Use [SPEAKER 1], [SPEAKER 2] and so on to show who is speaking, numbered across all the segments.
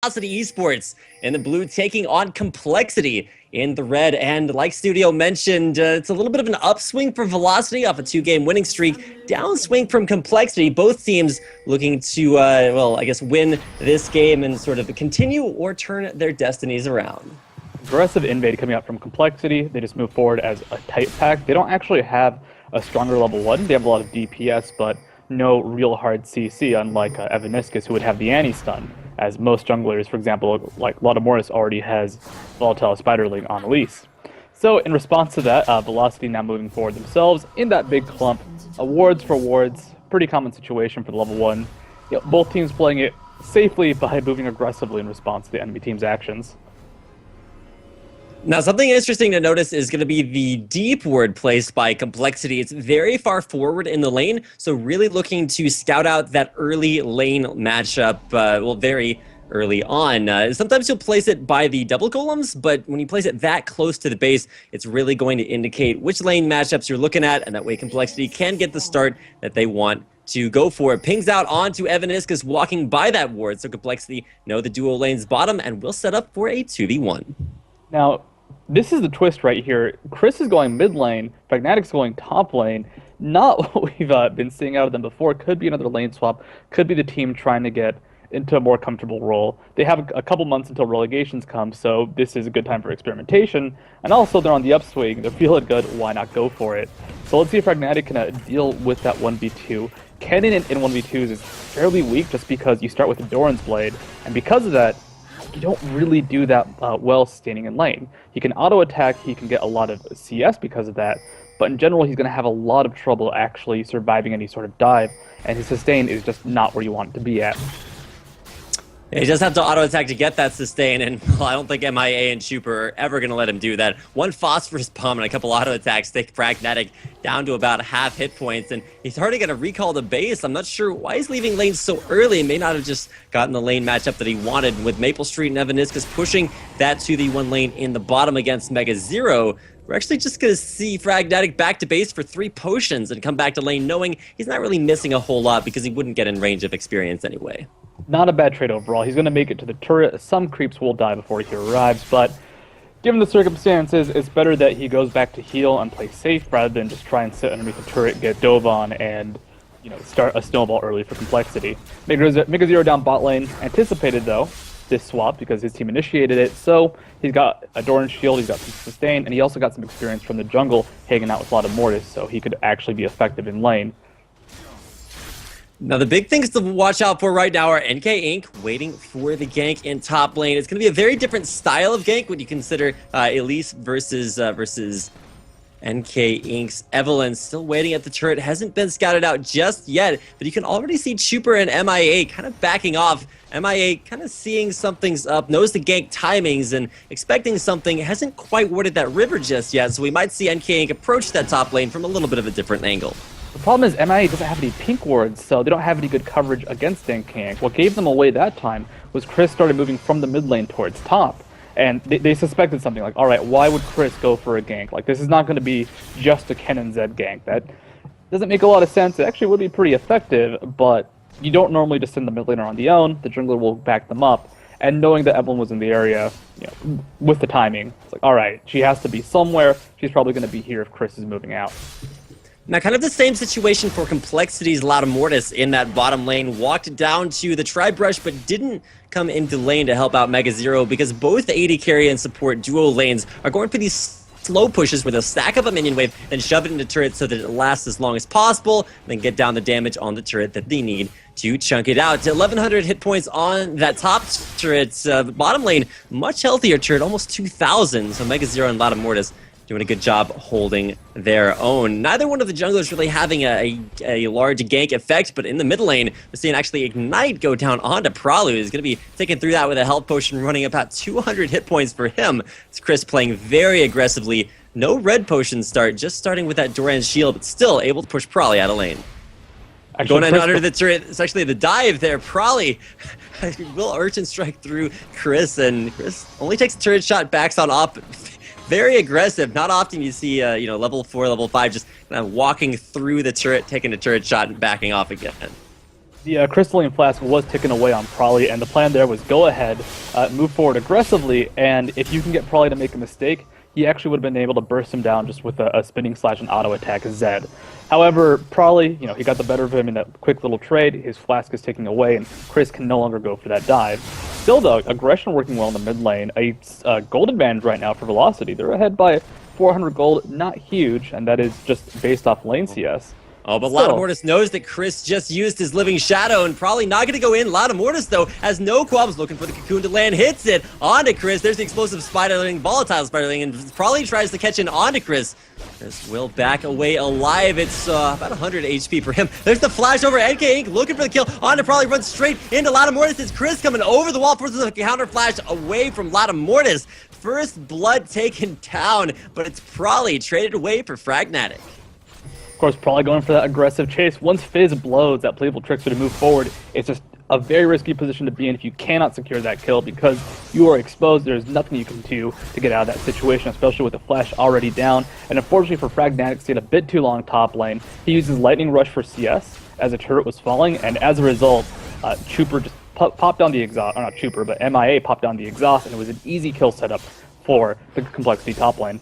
[SPEAKER 1] Velocity eSports in the blue taking on CompLexity in the red. And like Studio mentioned, it's a little bit of an upswing for Velocity off a 2-game winning streak. Downswing from CompLexity. Both teams looking to, well, I guess win this game and sort of continue or turn their destinies around.
[SPEAKER 2] Aggressive invade coming out from CompLexity. They just move forward as a tight pack. They don't actually have a stronger level 1. They have a lot of DPS, but no real hard CC, unlike Evaniskus, who would have the anti-stun, as most junglers, for example, like Lautemortis, already has Volatile Spiderling on Elise. So in response to that, Velocity now moving forward themselves in that big clump. Wards for wards, pretty common situation for the level 1. Both teams playing it safely by moving aggressively in response to the enemy team's actions.
[SPEAKER 1] Now, something interesting to notice is going to be the deep ward placed by CompLexity. It's very far forward in the lane, so really looking to scout out that early lane matchup, well, very early on. Sometimes you'll place it by the double golems, but when you place it that close to the base, it's really going to indicate which lane matchups you're looking at, and that way CompLexity can get the start that they want to go for. It pings out onto Evaniskus walking by that ward, so CompLexity know the duo lane's bottom, and will set up for a 2v1.
[SPEAKER 2] Now, this is the twist right here. Cris is going mid lane, Fragnatic's going top lane. Not what we've been seeing out of them before. Could be another lane swap. Could be the team trying to get into a more comfortable role. They have a couple months until relegations come, so this is a good time for experimentation. And also, they're on the upswing. They're feeling good. Why not go for it? So let's see if Fragnatic can deal with that 1v2. Kennen in 1v2s is fairly weak just because you start with the Doran's Blade. And because of that, you don't really do that well standing in lane. He can auto-attack, he can get a lot of CS because of that, but in general he's going to have a lot of trouble actually surviving any sort of dive, and his sustain is just not where you want it to be at.
[SPEAKER 1] He does have to auto-attack to get that sustain, and well, I don't think MeyeA and Chuuper are ever going to let him do that. One phosphorus bomb and a couple auto-attacks take Fragnatic down to about half hit points, and he's already going to recall the base. I'm not sure why he's leaving lane so early. He may not have just gotten the lane matchup that he wanted, with Maplestreet and Evaniskus pushing that 2v1 lane in the bottom against MegaZero. We're actually just going to see Fragnatic back to base for 3 potions and come back to lane knowing he's not really missing a whole lot because he wouldn't get in range of experience anyway.
[SPEAKER 2] Not a bad trade overall. He's going to make it to the turret. Some creeps will die before he arrives, but given the circumstances, it's better that he goes back to heal and play safe rather than just try and sit underneath the turret, get dove on, and start a snowball early for CompLexity. MegaZero down bot lane. Anticipated, though, this swap because his team initiated it, so he's got a Doran's shield, he's got some sustain, and he also got some experience from the jungle hanging out with Lautemortis, so he could actually be effective in lane.
[SPEAKER 1] Now, the big things to watch out for right now are NK Inc. waiting for the gank in top lane. It's going to be a very different style of gank when you consider Elise versus NK Inc.'s Evelynn. Still waiting at the turret. Hasn't been scouted out just yet, but you can already see Chuuper and MeyeA kind of backing off. MeyeA kind of seeing something's up, knows the gank timings, and expecting something. Hasn't quite warded that river just yet, so we might see NK Inc. approach that top lane from a little bit of a different angle.
[SPEAKER 2] The problem is MeyeA doesn't have any pink wards, so they don't have any good coverage against NK Inc. What gave them away that time was Cris started moving from the mid lane towards top. And they suspected something like, alright, why would Cris go for a gank? Like, this is not going to be just a Kennen Zed gank. That doesn't make a lot of sense. It actually would be pretty effective, but you don't normally just send the mid laner on the own. The jungler will back them up. And knowing that Evelynn was in the area, with the timing, it's like, alright, she has to be somewhere. She's probably going to be here if Cris is moving out.
[SPEAKER 1] Now, kind of the same situation for CompLexity's Lautemortis in that bottom lane. Walked down to the Tri-Brush, but didn't come into lane to help out MegaZero because both the AD carry and support duo lanes are going for these slow pushes where they'll stack up a minion wave, then shove it into turret so that it lasts as long as possible, then get down the damage on the turret that they need to chunk it out. 1,100 hit points on that top turret. The bottom lane, much healthier turret, almost 2,000. So MegaZero and Lautemortis doing a good job holding their own. Neither one of the junglers really having a large gank effect, but in the mid lane, we're seeing actually Ignite go down onto Pralu. He's going to be taken through that with a health potion, running about 200 hit points for him. It's Cris playing very aggressively. No red potion start, just starting with that Doran's shield, but still able to push Pralu out of lane. Going under the turret, it's actually the dive there. Pralu will Urchin strike through Cris, and Cris only takes a turret shot, backs on up. Very aggressive. Not often you see, level 4, level 5 just kind of walking through the turret, taking a turret shot and backing off again.
[SPEAKER 2] The Crystalline Flask was ticking away on Prolly, and the plan there was go ahead, move forward aggressively, and if you can get Prolly to make a mistake, he actually would have been able to burst him down just with a spinning slash and auto attack Zed. However, Prolly, he got the better of him in that quick little trade. His Flask is taking away, and Cris can no longer go for that dive. Still, though, aggression working well in the mid lane. A gold advantage right now for Velocity. They're ahead by 400 gold, not huge, and that is just based off lane CS.
[SPEAKER 1] Oh, but Lautemortis knows that Cris just used his Living Shadow and probably not going to go in. Lautemortis, though, has no qualms looking for the Cocoon to land. Hits it onto Cris. There's the explosive Spiderling, volatile Spiderling, and probably tries to catch in onto Cris. Cris will back away alive. It's about 100 HP for him. There's the flash over. NK Inc. looking for the kill. Onto probably runs straight into Lautemortis. It's Cris coming over the wall, forces a counter flash away from Lautemortis. First blood taken down, but it's probably traded away for Fragnatic.
[SPEAKER 2] Of course, probably going for that aggressive chase. Once Fizz blows, that playable trickster to move forward, it's just a very risky position to be in if you cannot secure that kill because you are exposed. There's nothing you can do to get out of that situation, especially with the flash already down. And unfortunately for Fragnatic, stayed a bit too long top lane. He uses Lightning Rush for CS as a turret was falling, and as a result, Chuuper just popped down the exhaust, or not Chuuper, but MeyeA popped down the exhaust, and it was an easy kill setup for the CompLexity top lane.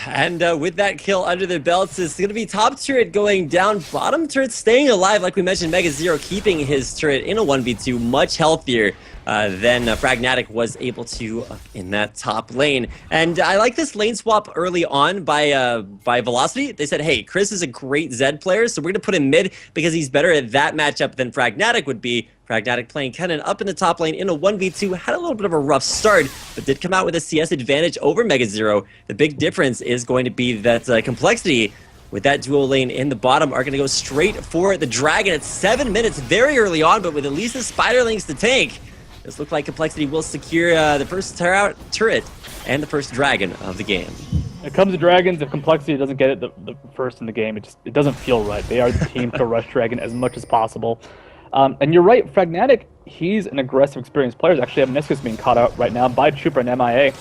[SPEAKER 1] And with that kill under their belts, it's going to be top turret going down, bottom turret staying alive. Like we mentioned, MegaZero keeping his turret in a 1v2 much healthier than Fragnatic was able to in that top lane. And I like this lane swap early on by Velocity. They said, hey, Cris is a great Zed player, so we're going to put him mid because he's better at that matchup than Fragnatic would be. Fragnatic playing Kennen up in the top lane in a 1v2, had a little bit of a rough start, but did come out with a CS advantage over MegaZero. The big difference is going to be that CompLexity, with that duo lane in the bottom, are going to go straight for the Dragon. It's 7 minutes very early on, but with Elise's Spiderlings to tank, this looks like CompLexity will secure the first turret and the first Dragon of the game.
[SPEAKER 2] When it comes to Dragons, if CompLexity doesn't get it the first in the game, it doesn't feel right. They are the team to rush Dragon as much as possible. And you're right, Fragnatic, he's an aggressive, experienced player. Actually, Evaniskus being caught out right now by Chuuper and MeyeA.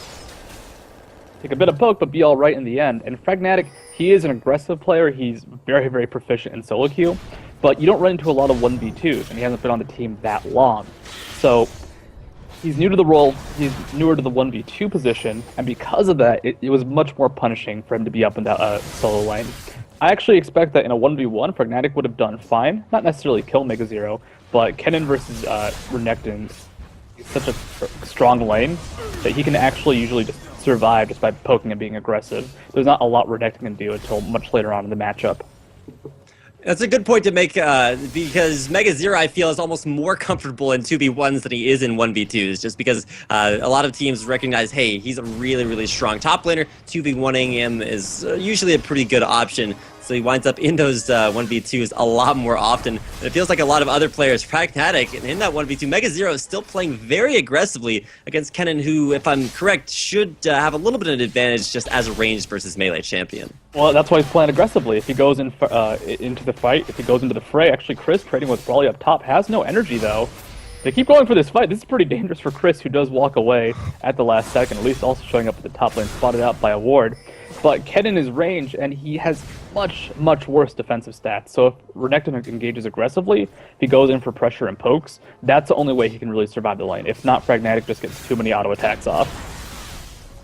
[SPEAKER 2] Take a bit of poke, but be all right in the end. And Fragnatic, he is an aggressive player. He's very, very proficient in solo queue, but you don't run into a lot of 1v2s, and he hasn't been on the team that long. So he's new to the role, he's newer to the 1v2 position, and because of that, it was much more punishing for him to be up in that solo lane. I actually expect that in a 1v1, Fragnatic would have done fine. Not necessarily kill MegaZero, but Kennen versus Renekton is such a strong lane that he can actually usually just survive just by poking and being aggressive. There's not a lot Renekton can do until much later on in the matchup.
[SPEAKER 1] That's a good point to make because MegaZero, I feel, is almost more comfortable in 2v1s than he is in 1v2s, just because a lot of teams recognize, hey, he's a really, really strong top laner. 2v1ing him is usually a pretty good option. So he winds up in those 1v2s a lot more often. And it feels like a lot of other players, Fragnatic, and in that 1v2, MegaZero is still playing very aggressively against Kennen, who, if I'm correct, should have a little bit of an advantage just as a ranged versus melee champion.
[SPEAKER 2] Well, that's why he's playing aggressively. If he goes into the fight, if he goes into the fray, actually Cris trading with Brawly up top has no energy, though. They keep going for this fight. This is pretty dangerous for Cris, who does walk away at the last second, at least also showing up at the top lane, spotted out by a ward. But Kennen is range, and he has much, much worse defensive stats. So if Renekton engages aggressively, if he goes in for pressure and pokes, that's the only way he can really survive the lane. If not, Fragnatic just gets too many auto attacks off.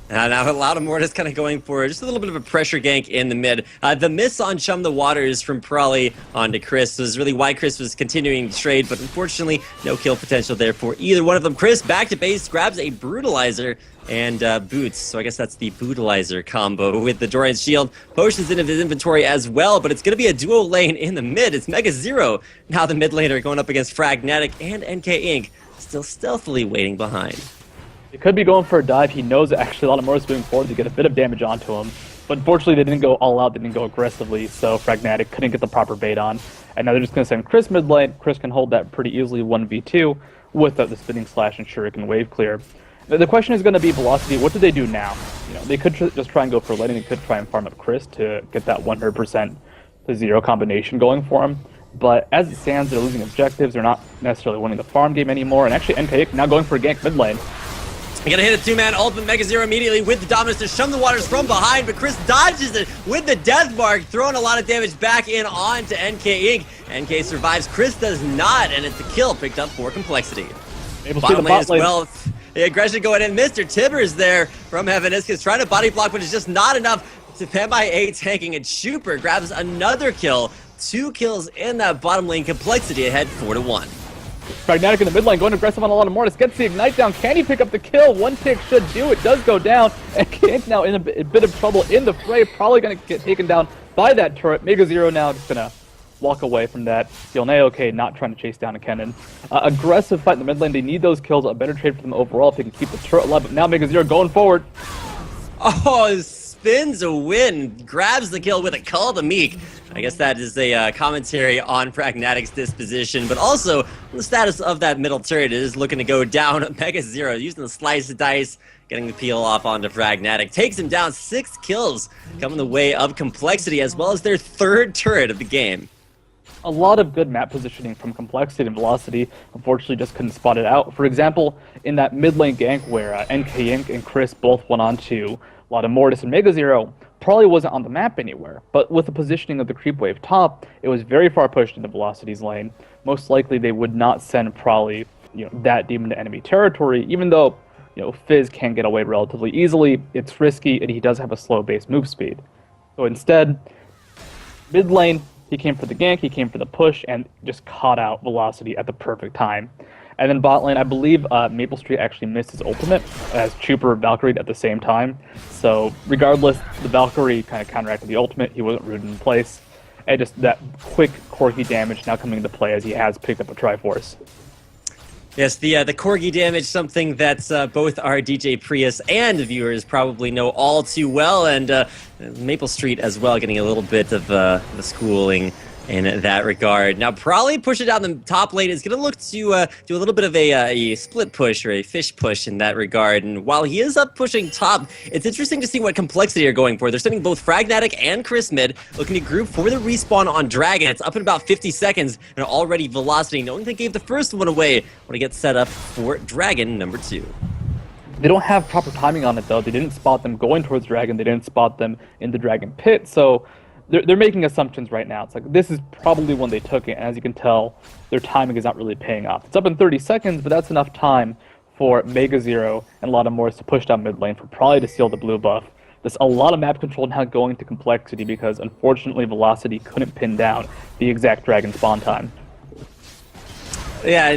[SPEAKER 1] Now Lautemortis kind of going for just a little bit of a pressure gank in the mid. The miss on Chum the Waters from Prolly onto Cris was really why Cris was continuing to trade, but unfortunately, no kill potential there for either one of them. Cris back to base, grabs a Brutalizer and boots. So I guess that's the Brutalizer combo with the Dorian's Shield. Potions into his inventory as well, but it's going to be a duo lane in the mid. It's MegaZero, now the mid laner, going up against Fragnatic and NK Inc. Still stealthily waiting behind.
[SPEAKER 2] He could be going for a dive. He knows that actually Lautemortis moving forward to get a bit of damage onto him. But unfortunately, they didn't go all out. They didn't go aggressively, so Fragnatic couldn't get the proper bait on. And now they're just going to send Cris mid lane. Cris can hold that pretty easily 1v2 with the spinning slash and Shuriken wave clear. The question is going to be Velocity. What do they do now? You know, they could just try and go for laning. They could try and farm up Cris to get that 100% to 0 combination going for him. But as it stands, they're losing objectives. They're not necessarily winning the farm game anymore. And actually, NK now going for a gank mid lane.
[SPEAKER 1] Gonna hit a two-man ultimate MegaZero immediately with the dominance to shun the waters from behind, but Cris dodges it with the death mark, throwing a lot of damage back in on to NK Inc. NK survives, Cris does not, and it's a kill picked up for CompLexity. Bottom lane as well. The aggression going in. Mr. Tibbers there from Evaniskus trying to body block, but it's just not enough. To MeyeA tanking, and Chuuper grabs another kill. 2 kills in that bottom lane. CompLexity ahead 4-1.
[SPEAKER 2] Fragnatic in the mid lane, going aggressive on a Lautemortis, gets the ignite down. Can he pick up the kill? One tick should do it. Does go down, and Kane's now in a bit of trouble in the fray. Probably going to get taken down by that turret. MegaZero now just going to walk away from that. MeyeA not trying to chase down a Kennen. Aggressive fight in the mid lane. They need those kills. A better trade for them overall if they can keep the turret alive. But now MegaZero going forward.
[SPEAKER 1] Oh, spins a win, grabs the kill with a call to Meek. I guess that is a commentary on Fragnatic's disposition, but also the status of that middle turret. It is looking to go down. MegaZero using the slice of dice, getting the peel off onto Fragnatic. Takes him down. 6 kills coming the way of CompLexity, as well as their 3rd turret of the game.
[SPEAKER 2] A lot of good map positioning from CompLexity and Velocity. Unfortunately, just couldn't spot it out. For example, in that mid lane gank where NK Inc. and Cris both went on to Lautemortis and MegaZero, probably wasn't on the map anywhere, but with the positioning of the creep wave top, it was very far pushed into Velocity's lane. Most likely they would not send probably that deep into enemy territory, even though Fizz can get away relatively easily. It's risky, and he does have a slow base move speed. So instead, mid lane, he came for the gank, he came for the push, and just caught out Velocity at the perfect time. And then bot lane, I believe MapleStreet actually missed his ultimate as Chuuper Valkyried at the same time. So regardless, the Valkyrie kind of counteracted the ultimate. He wasn't rooted in place. And just that quick Corky damage now coming into play as he has picked up a Triforce.
[SPEAKER 1] Yes, the Corky damage, something that both our DJ Prius and viewers probably know all too well, and MapleStreet as well, getting a little bit of the schooling in that regard. Now, probably push it down the top lane is going to look to do a little bit of a split push or a fish push in that regard. And while he is up pushing top, it's interesting to see what CompLexity are going for. They're sending both Fragnatic and Cris mid, looking to group for the respawn on Dragon. It's up in about 50 seconds, and already Velocity, knowing they gave the first one away, want to get set up for Dragon number 2.
[SPEAKER 2] They don't have proper timing on it, though. They didn't spot them going towards Dragon. They didn't spot them in the Dragon pit, so they're making assumptions right now. It's like, this is probably when they took it, and as you can tell, their timing is not really paying off. It's up in 30 seconds, but that's enough time for MegaZero and Lautemortis to push down mid lane for probably to seal the blue buff. There's a lot of map control now going to CompLexity because, unfortunately, Velocity couldn't pin down the exact Dragon spawn time.
[SPEAKER 1] Yeah,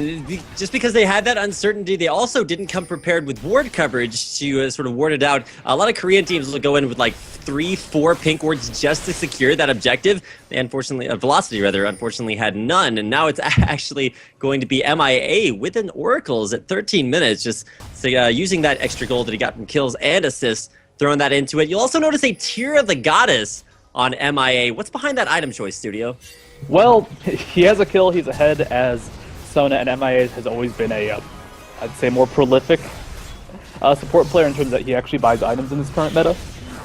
[SPEAKER 1] just because they had that uncertainty, they also didn't come prepared with ward coverage to sort of ward it out. A lot of Korean teams will go in with like 3-4 pink wards just to secure that objective. They unfortunately, Velocity rather, unfortunately had none, and now it's actually going to be MeyeA with an Oracles at 13 minutes, just using that extra gold that he got from kills and assists, throwing that into it. You'll also notice a Tear of the Goddess on MeyeA. What's behind that item choice, Studio?
[SPEAKER 2] Well, he has a kill. He's ahead as Sona, and MeyeA has always been a, I'd say, more prolific support player in terms that he actually buys items in this current meta.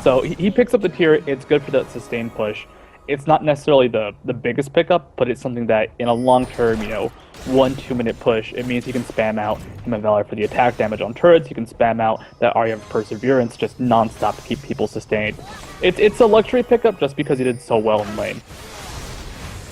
[SPEAKER 2] So he picks up the tier. It's good for that sustained push. It's not necessarily the biggest pickup, but it's something that in a long-term, 1-2 minute push, it means he can spam out him and Valor for the attack damage on turrets. He can spam out that Ahri of Perseverance just non-stop to keep people sustained. It's a luxury pickup just because he did so well in lane.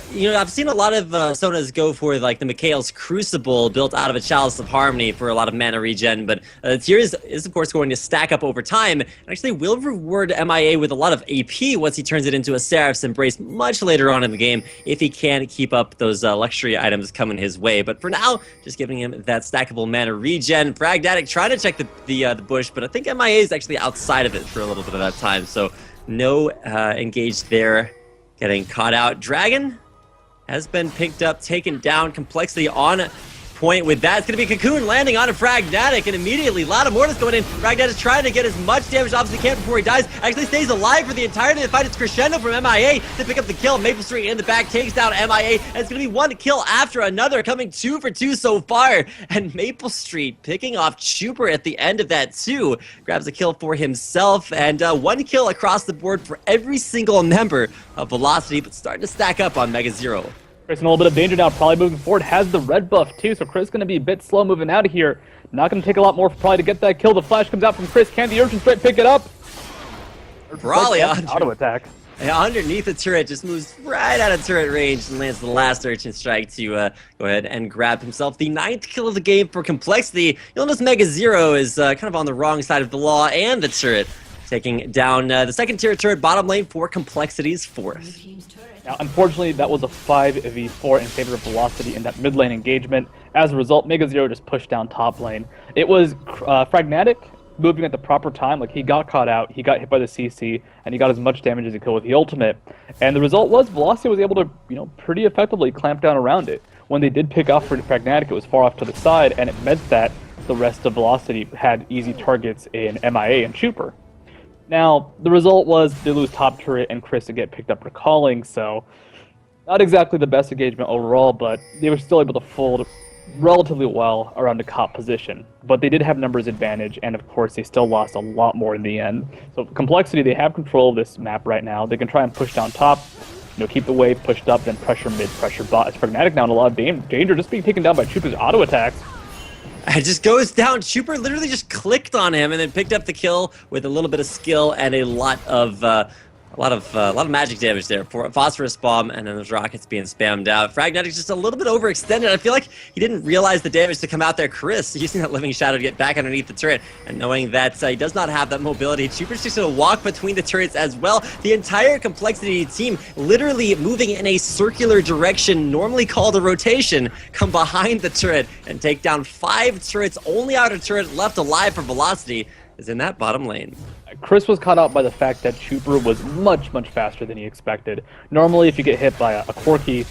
[SPEAKER 1] I've seen a lot of Sonas go for like the Mikhail's Crucible built out of a Chalice of Harmony for a lot of mana regen, but Tier is of course going to stack up over time and actually will reward MeyeA with a lot of AP once he turns it into a Seraph's Embrace much later on in the game if he can keep up those luxury items coming his way. But for now, just giving him that stackable mana regen. Fragnatic trying to check the bush, but I think MeyeA is actually outside of it for a little bit of that time, so no engaged there, getting caught out. Dragon has been picked up, taken down. CompLexity on point with that. It's going to be Cocoon landing on a Fragnatic, and immediately Lautemortis going in. Fragnatic is trying to get as much damage off as he can before he dies. Actually stays alive for the entirety of the fight. It's Crescendo from MeyeA to pick up the kill. MapleStreet in the back takes down MeyeA, and it's going to be one kill after another, coming 2 for 2 so far. And MapleStreet picking off Chuuper at the end of that too. Grabs a kill for himself, and 1 kill across the board for every single member of Velocity, but starting to stack up on MegaZero.
[SPEAKER 2] Cris in a little bit of danger now, probably moving forward, has the red buff too, so Cris going to be a bit slow moving out of here. Not going to take a lot more probably to get that kill. The flash comes out from Cris. Can the Urchin Strike pick it up?
[SPEAKER 1] Probably
[SPEAKER 2] auto attack.
[SPEAKER 1] Yeah, underneath the turret, just moves right out of turret range and lands the last Urchin Strike to go ahead and grab himself the 9th kill of the game for CompLexity. You'll notice MegaZero is kind of on the wrong side of the law and the turret, taking down the second tier turret bottom lane for CompLexity's 4th.
[SPEAKER 2] Now, unfortunately, that was a 5v4 in favor of Velocity in that mid lane engagement. As a result, MegaZero just pushed down top lane. It was Fragnatic moving at the proper time. Like, he got caught out, he got hit by the CC, and he got as much damage as he could with the ultimate. And the result was Velocity was able to, pretty effectively clamp down around it. When they did pick off for Fragnatic, it was far off to the side, and it meant that the rest of Velocity had easy targets in MeyeA and Chuuper. Now, the result was they lose top turret and Cris to get picked up for calling, so not exactly the best engagement overall, but they were still able to fold relatively well around the top position. But they did have numbers advantage, and of course they still lost a lot more in the end. So CompLexity, they have control of this map right now. They can try and push down top, keep the wave pushed up, then pressure mid, pressure bot. It's Fragnatic now in a lot of danger, just being taken down by Chuuper's auto attacks.
[SPEAKER 1] It just goes down. Chuuper literally just clicked on him and then picked up the kill with a little bit of skill and a lot of magic damage there. Phosphorus bomb, and then those rockets being spammed out. Fragnatic's just a little bit overextended. I feel like he didn't realize the damage to come out there. Cris using that living shadow to get back underneath the turret, and knowing that he does not have that mobility, Chuuper's just going to walk between the turrets as well. The entire CompLexity team literally moving in a circular direction, normally called a rotation, come behind the turret and take down 5 turrets. Only outer turret left alive for Velocity is in that bottom lane.
[SPEAKER 2] Cris was caught out by the fact that Chuuper was much, much faster than he expected. Normally, if you get hit by a Corky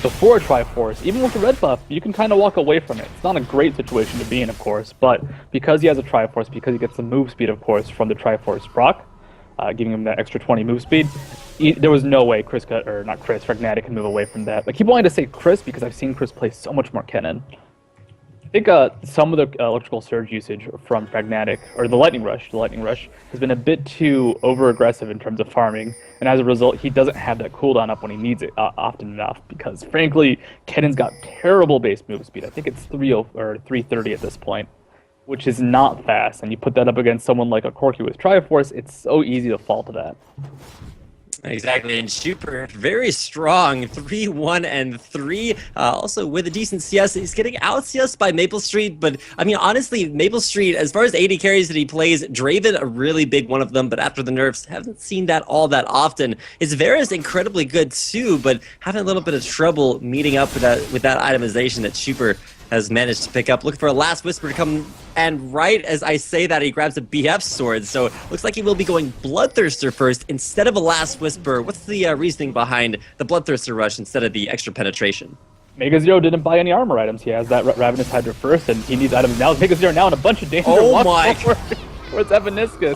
[SPEAKER 2] before a Triforce, even with the red buff, you can kind of walk away from it. It's not a great situation to be in, of course, but because he has a Triforce, because he gets the move speed, of course, from the Triforce proc, giving him that extra 20 move speed, there was no way Fragnatic can move away from that. I keep wanting to say Cris because I've seen Cris play so much more Kennen. I think some of the electrical surge usage from Fragnatic, or the Lightning Rush, has been a bit too over-aggressive in terms of farming, and as a result, he doesn't have that cooldown up when he needs it often enough, because frankly, Kennen's got terrible base move speed. I think it's 330 at this point, which is not fast, and you put that up against someone like a Corky with Triforce, it's so easy to fall to that.
[SPEAKER 1] Exactly, and Chuuper, very strong, 3-1 and 3. Also with a decent CS, he's getting out CS by Maplestreet, but I mean, honestly, Maplestreet, as far as AD carries that he plays, Draven, a really big one of them, but after the nerfs, haven't seen that all that often. His Varus incredibly good too, but having a little bit of trouble meeting up with that itemization that Chuuper has managed to pick up. Looking for a Last Whisper to come, and right as I say that, he grabs a BF sword, so looks like he will be going Bloodthirster first instead of a Last Whisper. What's the reasoning behind the Bloodthirster rush instead of the extra penetration?
[SPEAKER 2] MegaZero didn't buy any armor items. He has that Ravenous Hydra first, and he needs items now. MegaZero now in a bunch of danger.
[SPEAKER 1] Oh my!
[SPEAKER 2] Where's Evaniskus?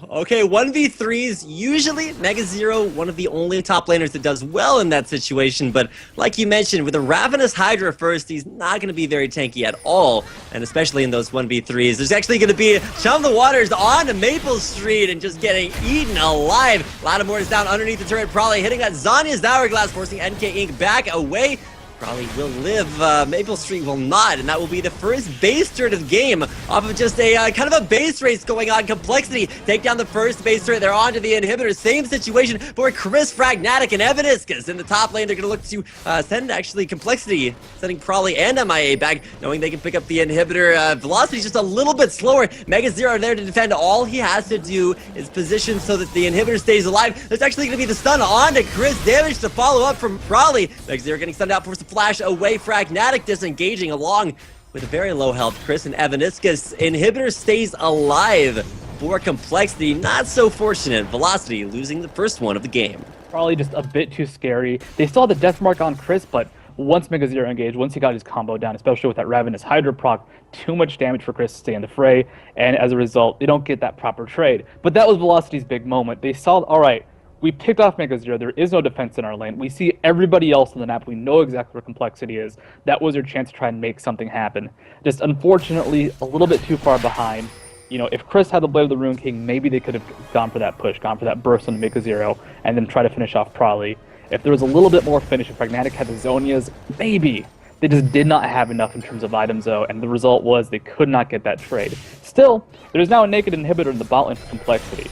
[SPEAKER 1] Okay, 1v3s. Usually, MegaZero, one of the only top laners that does well in that situation, but like you mentioned, with a Ravenous Hydra first, he's not going to be very tanky at all, and especially in those 1v3s. There's actually going to be Chum the Waters on to Maplestreet and just getting eaten alive. Lautemortis down underneath the turret, probably hitting that Zanya's Hourglass, forcing NK Inc. back away. Probably will live, Maplestreet will not, and that will be the first base turret of the game off of just a kind of a base race going on. CompLexity take down the first base turret, they're on to the inhibitor. Same situation for Cris, Fragnatic, and Evaniskus. In the top lane, they're going to look to send actually CompLexity, sending Probably and MeyeA back, knowing they can pick up the inhibitor. Velocity's just a little bit slower. MegaZero there to defend. All he has to do is position so that the inhibitor stays alive. There's actually going to be the stun on to Cris, damage to follow up from Probably. MegaZero getting stunned out for the flash away. Fragnatic disengaging along with a very low health Cris and Evaniskus. Inhibitor stays alive for CompLexity. Not so fortunate. Velocity losing the first one of the game.
[SPEAKER 2] Probably just a bit too scary. They saw the death mark on Cris, but once MegaZero engaged, once he got his combo down, especially with that Ravenous Hydra proc, too much damage for Cris to stay in the fray, and as a result, they don't get that proper trade. But that was Velocity's big moment. They saw, all right, we picked off MegaZero. There is no defense in our lane. We see everybody else in the map. We know exactly where CompLexity is. That was their chance to try and make something happen. Just unfortunately, a little bit too far behind. If Cris had the Blade of the Ruined King, maybe they could have gone for that push, gone for that burst on MegaZero, and then try to finish off Probably. If there was a little bit more finish, if Fnatic had the Zonias, maybe. They just did not have enough in terms of items, though, and the result was they could not get that trade. Still, there's now a naked inhibitor in the bot lane for Complexity.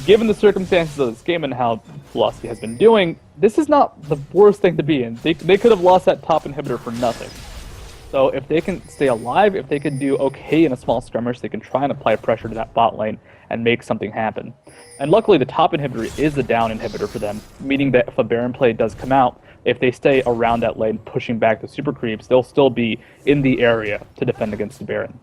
[SPEAKER 2] Given the circumstances of this game and how Velocity has been doing, this is not the worst thing to be in. They could have lost that top inhibitor for nothing. So if they can stay alive, if they can do okay in a small skirmish, they can try and apply pressure to that bot lane and make something happen. And luckily, the top inhibitor is the down inhibitor for them, meaning that if a Baron play does come out, if they stay around that lane pushing back the super creeps, they'll still be in the area to defend against the Baron.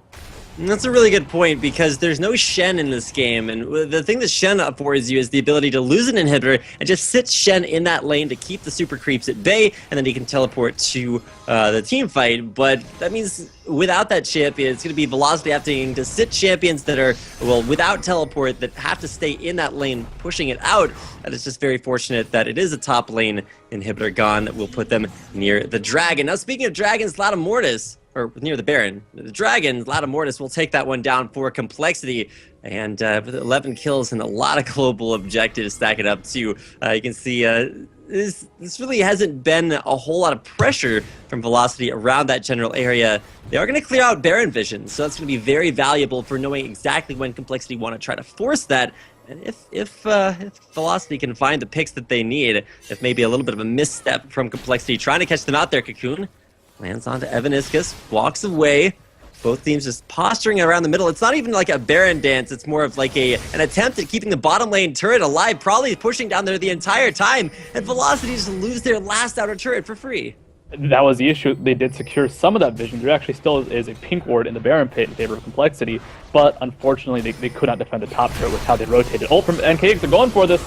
[SPEAKER 1] And that's a really good point, because there's no Shen in this game, and the thing that Shen affords you is the ability to lose an inhibitor and just sit Shen in that lane to keep the super creeps at bay, and then he can teleport to the team fight. But that means without that champion, it's going to be Velocity having to sit champions that are, well, without teleport, that have to stay in that lane pushing it out. And it's just very fortunate that it is a top lane inhibitor gone that will put them near the dragon. Now, speaking of dragons, Lautemortis, or near the Baron. The Dragon, Lautemortis, will take that one down for Complexity, and with 11 kills and a lot of global objectives stacking up too. You can see this really hasn't been a whole lot of pressure from Velocity around that general area. They are going to clear out Baron vision, so that's going to be very valuable for knowing exactly when Complexity want to try to force that. And if Velocity can find the picks that they need, if maybe a little bit of a misstep from Complexity trying to catch them out there, Cocoon lands onto Evaniskus, walks away. Both teams just posturing around the middle. It's not even like a Baron dance. It's more of like an attempt at keeping the bottom lane turret alive, probably pushing down there the entire time. And Velocity just lose their last outer turret for free.
[SPEAKER 2] That was the issue. They did secure some of that vision. There actually still is a pink ward in the Baron pit in favor of Complexity, but unfortunately they could not defend the top turret with how they rotated. Ult from NKX, they're going for this.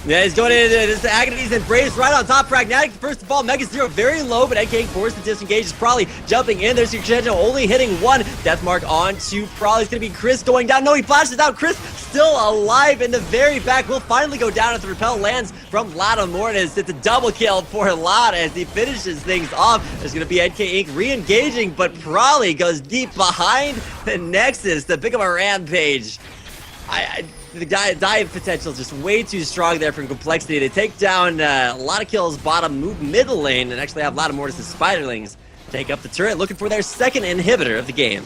[SPEAKER 1] Yeah, he's going in. This Agony's embrace right on top. Pragmatic, first of all, MegaZero very low, but NK forced to disengage. Is probably jumping in. There's your Crescendo only hitting one. Death mark onto Probably. It's going to be Cris going down. No, he flashes out. Cris still alive in the very back. Will finally go down as the repel lands from Lautemortis. It's a double kill for Lauta as he finishes things off. There's going to be NK Inc. re-engaging, but Probably goes deep behind the Nexus to pick up a rampage. The dive potential is just way too strong there from Complexity. They take down a lot of kills bottom, move middle lane, and actually have Lautemortis' Spiderlings take up the turret, looking for their second inhibitor of the game.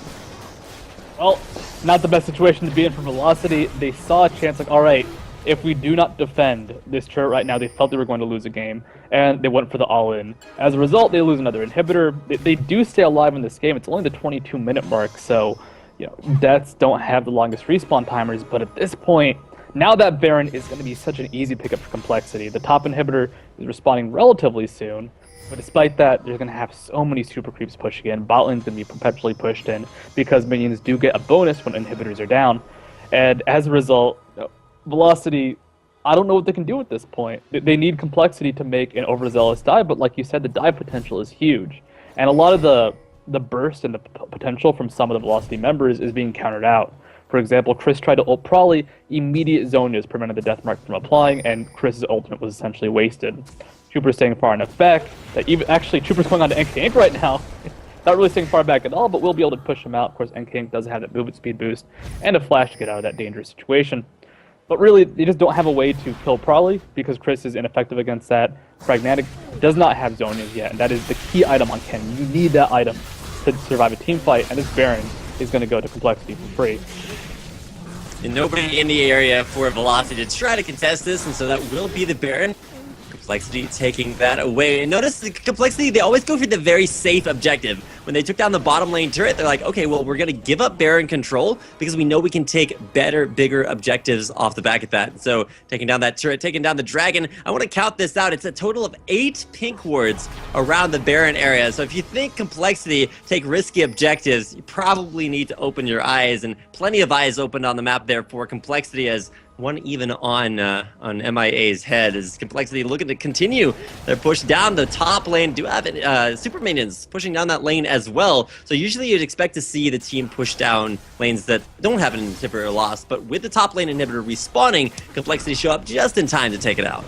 [SPEAKER 2] Well, not the best situation to be in for Velocity. They saw a chance, like, all right, if we do not defend this turret right now, they felt they were going to lose a game, and they went for the all-in. As a result, they lose another inhibitor. They do stay alive in this game. It's only the 22-minute mark, so you know, deaths don't have the longest respawn timers, but at this point, now that Baron is going to be such an easy pickup for Complexity. The top inhibitor is respawning relatively soon, but despite that, they're going to have so many super creeps pushing in. Bot lane's going to be perpetually pushed in because minions do get a bonus when inhibitors are down. And as a result, Velocity, I don't know what they can do at this point. They need Complexity to make an overzealous dive, but like you said, the dive potential is huge. And a lot of the burst and the potential from some of the Velocity members is being countered out. For example, Cris tried to ult Probably, immediate Zonias prevented the death mark from applying, and Cris's ultimate was essentially wasted. Chuuper staying far enough back that even actually Chuuper's going on to NK Inc. right now. Not really staying far back at all, but we'll be able to push him out. Of course, NK Inc. does have that movement speed boost and a flash to get out of that dangerous situation. But really, they just don't have a way to kill Probly because Cris is ineffective against that. Pragmatic does not have Zonias yet, and that is the key item on Kennen. You need that item to survive a team fight, and this Baron is going to go to Complexity for free.
[SPEAKER 1] And nobody in the area for Velocity to try to contest this, and so that will be the Baron. Complexity taking that away. And notice the Complexity, they always go for the very safe objective. When they took down the bottom lane turret, they're like, okay, well, we're going to give up Baron control because we know we can take better, bigger objectives off the back of that. So taking down that turret, taking down the dragon. I want to count this out. It's a total of 8 pink wards around the Baron area. So if you think Complexity take risky objectives, you probably need to open your eyes, and plenty of eyes opened on the map there for Complexity, as one even on MeyeA's head is Complexity looking to continue their push down the top lane. Do have super minions pushing down that lane as well. So usually you'd expect to see the team push down lanes that don't have an inhibitor lost, but with the top lane inhibitor respawning, Complexity show up just in time to take it out.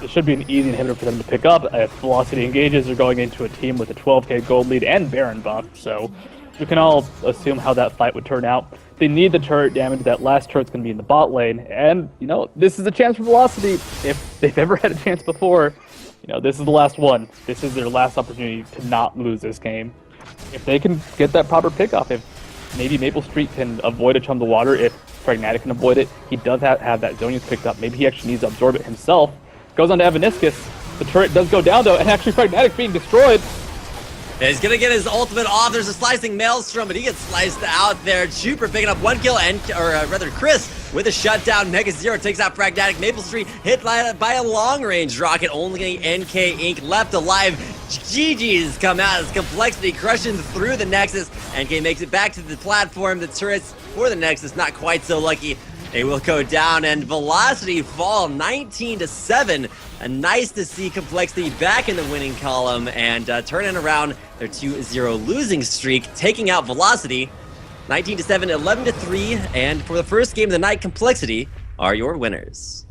[SPEAKER 2] It should be an easy inhibitor for them to pick up. If Velocity engages, they're going into a team with a 12k gold lead and Baron buff, so we can all assume how that fight would turn out. They need the turret damage. That last turret's going to be in the bot lane, and, you know, this is a chance for Velocity. If they've ever had a chance before, You know, this is the last one. This is their last opportunity to not lose this game. If they can get that proper pickoff, if maybe Maplestreet can avoid a chum the water, if Pragmatic can avoid it, he does have that Zonius picked up. Maybe he actually needs to absorb it himself. Goes on to Evaniskus. The turret does go down though, and actually Pragmatic being destroyed.
[SPEAKER 1] Yeah, he's gonna get his ultimate off. There's a slicing Maelstrom, but he gets sliced out there. Chuuper picking up 1 kill, and rather Cris with a shutdown. MegaZero takes out Pragmatic. Maplestreet hit by a long-range rocket. Only NK Inc. left alive. GG's come out as CompLexity crushing through the Nexus. NK makes it back to the platform. The turrets for the Nexus not quite so lucky. They will go down, and Velocity fall 19-7. Nice to see CompLexity back in the winning column and turning around their 2-0 losing streak, taking out Velocity 19-7, 11-3, and for the first game of the night, CompLexity are your winners.